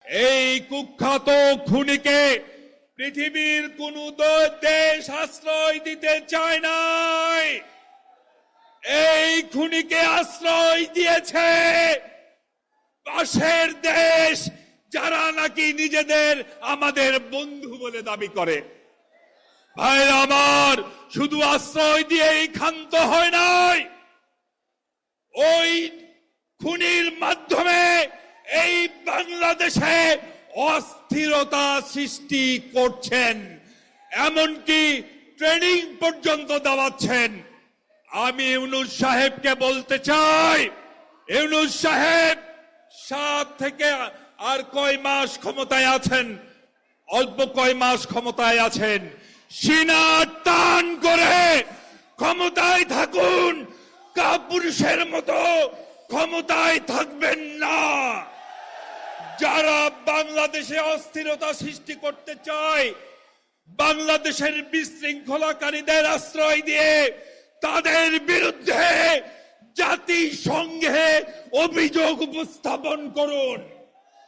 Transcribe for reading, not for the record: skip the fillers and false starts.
এই কুখ্যাত খুনিকে পৃথিবীর কোন দেশ আশ্রয় দিতে চায় নাই। এই খুনিকে আশ্রয় দিয়েছে পাশের দেশ, যারা নাকি নিজেদের আমাদের বন্ধু বলে দাবি করে। ভাই আমার, শুধু আশ্রয় দিয়েই ক্ষান্ত হয় নাই, ওই খুনির মাধ্যমে এই বাংলাদেশে অস্থিরতা সৃষ্টি করছেন, এমনকি ট্রেনিং পর্যন্ত দেওয়াচ্ছেন। আমি ইউনূস সাহেবকে বলতে চাই, ইউনূস সাহেব 7 থেকে আর কয় মাস ক্ষমতায় আছেন, অল্প কয় মাস ক্ষমতায় আছেন, সিনা টান করে ক্ষমতায় থাকুন, কাপুরুষের মতো ক্ষমতায় থাকবেন না। যারা বাংলাদেশে অস্থিরতা সৃষ্টি করতে চায়, বাংলাদেশের বিশৃঙ্খলাকারীদের আশ্রয় দিয়ে তাদের বিরুদ্ধে জাতিসংঘে অভিযোগ উপস্থাপন করুন।